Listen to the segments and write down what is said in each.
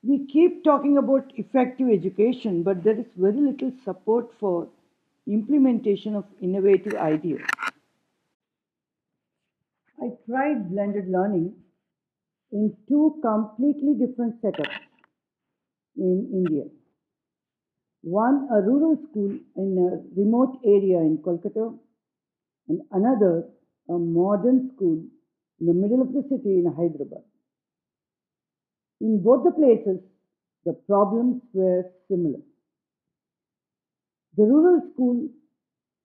We keep talking about effective education, but there is very little support for implementation of innovative ideas. I tried blended learning in two completely different setups in India. One, a rural school in a remote area in Kolkata, and another, a modern school in the middle of the city in Hyderabad. In both the places, the problems were similar. The rural school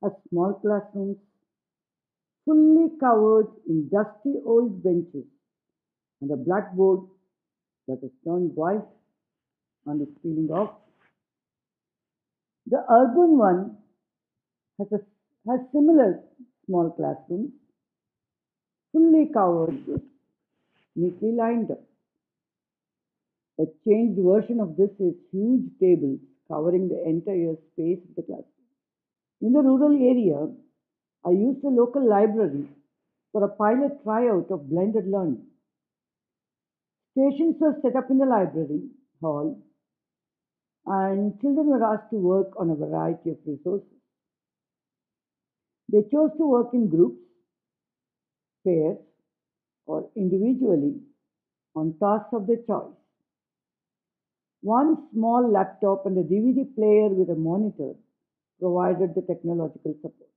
has small classrooms, fully covered in dusty old benches, and a blackboard that is turned white and is peeling off. The urban one has, a, has similar small classrooms, fully covered, neatly lined up. A changed version of this is huge tables covering the entire space of the classroom. In the rural area, I used a local library for a pilot tryout of blended learning. Stations were set up in the library hall, and children were asked to work on a variety of resources. They chose to work in groups, pairs, or individually on tasks of their choice. One small laptop and a DVD player with a monitor provided the technological support.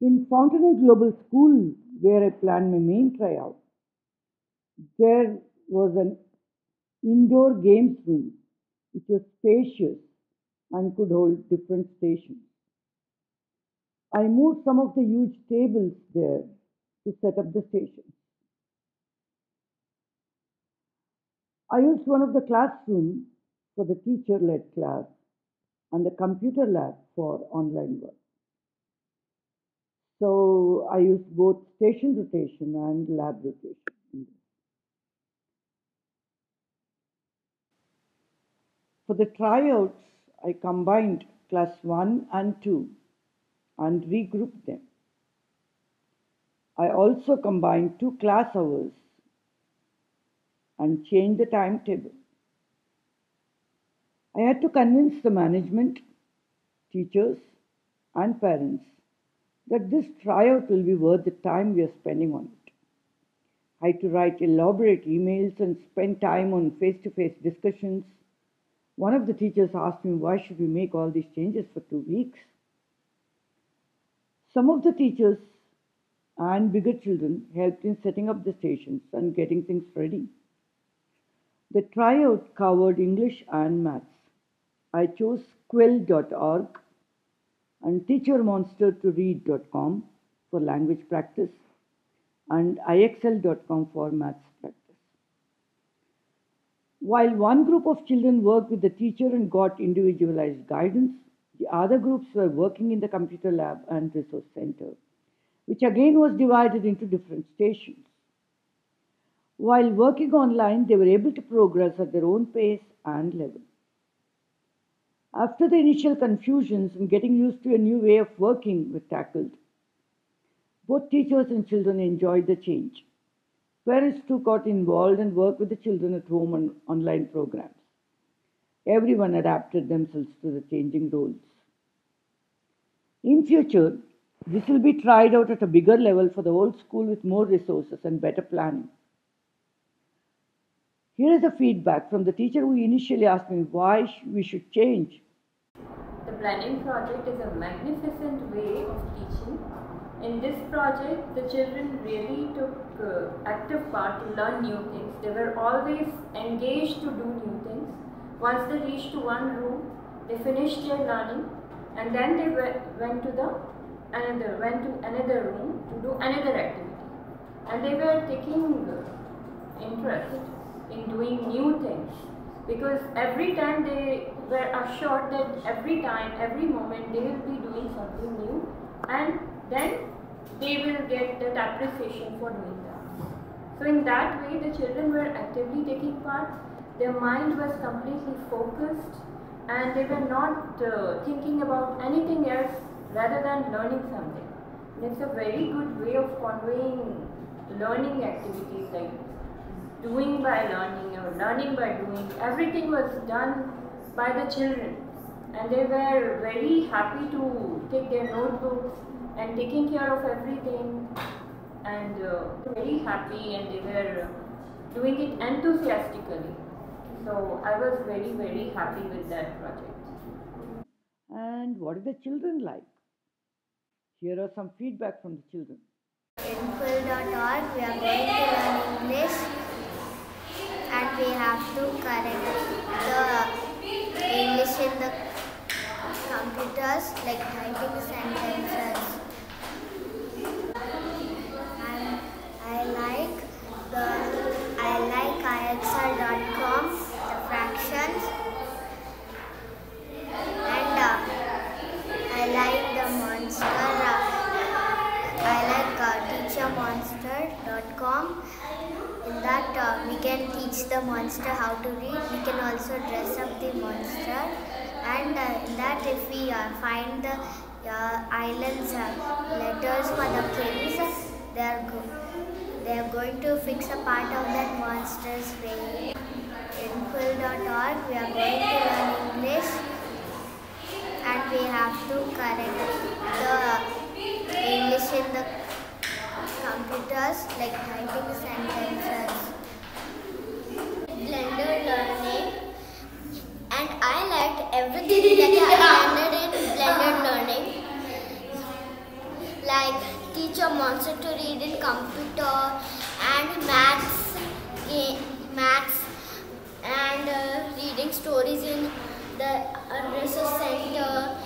In Fountain Global School, where I planned my main tryout, there was an indoor games room which was spacious and could hold different stations. I moved some of the huge tables there to set up the stations. I used one of the classrooms for the teacher led class and the computer lab for online work. So I used both station rotation and lab rotation. For the tryouts, I combined class 1 and 2 and regrouped them. I also combined two class hours and changed the timetable. I had to convince the management, teachers, and parents that this tryout will be worth the time we are spending on it. I had to write elaborate emails and spend time on face to face discussions. One of the teachers asked me, why should we make all these changes for 2 weeks? Some of the teachers and bigger children helped in setting up the stations and getting things ready. The tryout covered English and maths. I chose quill.org and teachermonster2read.com for language practice and ixl.com for maths practice. While one group of children worked with the teacher and got individualized guidance, the other groups were working in the computer lab and resource center, which again was divided into different stations. While working online, they were able to progress at their own pace and level. After the initial confusions and getting used to a new way of working were tackled, both teachers and children enjoyed the change. Parents too got involved and worked with the children at home on online programs. Everyone adapted themselves to the changing roles. In future, this will be tried out at a bigger level for the whole school with more resources and better planning. Here is the feedback from the teacher who initially asked me why we should change. The blending project is a magnificent way of teaching. In this project, the children really took active part to learn new things. They were always engaged to do new things. Once they reached to one room, they finished their learning, and then they went to another room to do another activity. And they were taking interest in doing new things, because every time they were assured that every time, every moment they will be doing something new, and then they will get that appreciation for doing that. So in that way, the children were actively taking part, their mind was completely focused, and they were not thinking about anything else rather than learning something. And it's a very good way of conveying learning activities like this. doing by learning or learning by doing. Everything was done by the children, and they were very happy to take their notebooks and taking care of everything, and very happy, and they were doing it enthusiastically. So I was very happy with that project. And what is the children like? Here are some feedback from the children. In quill.org, we are going to learn English and we have to correct the English in the computers, like typing sentences. And I like IXL.com, the fractions, and I like the monster. I like teachermonster.com. In that we can teach the monster how to read. We can also dress up the monster. And in that if we find the islands letters for the kings, they are going to fix a part of that monster's brain. In quill.org we are going to learn English and we have to correct the English in the computers, like typing sentences. Blender learning, and I liked everything that I learned in blended learning, like teach a monster to read in computer and maths and reading stories in the resource center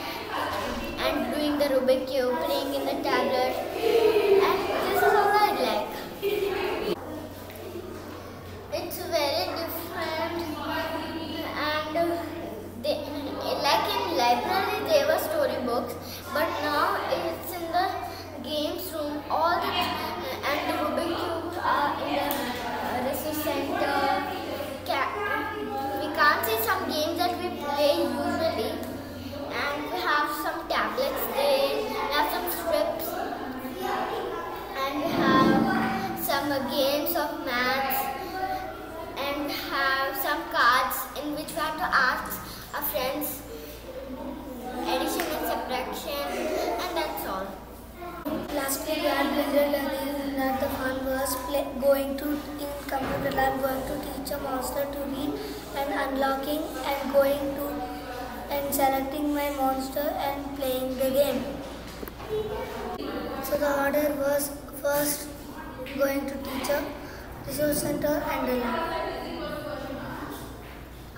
and doing the Rubik cube, playing in the tablet, and this is all I like. It's very different, and like in library there were storybooks, but now it's in the games room. All the and the Rubik cubes are in the resource center. We can't see some games that we play usually, and we have some tablets there, we have some strips, and we have some games of maths, and we have some cards in which we have to ask our friends addition and subtraction, and that's all. Last week we had blended learning, that the fun was going to in computer lab, going to teach a monster to read and unlocking and going to and selecting my monster and playing the game. So the order was first going to teacher, resource center and the lab.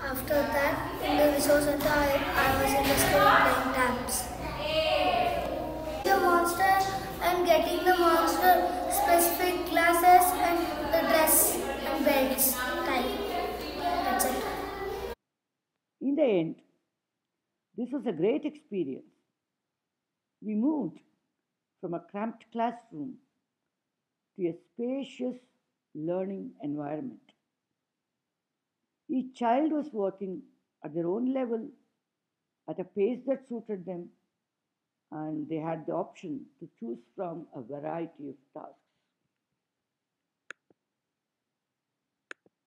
After that, in the resource center, I was in the school playing tabs. The monster and getting the monster specific glasses and the dress and belts type. That's it. In the end, this was a great experience. We moved from a cramped classroom to a spacious learning environment. Each child was working at their own level, at a pace that suited them, and they had the option to choose from a variety of tasks.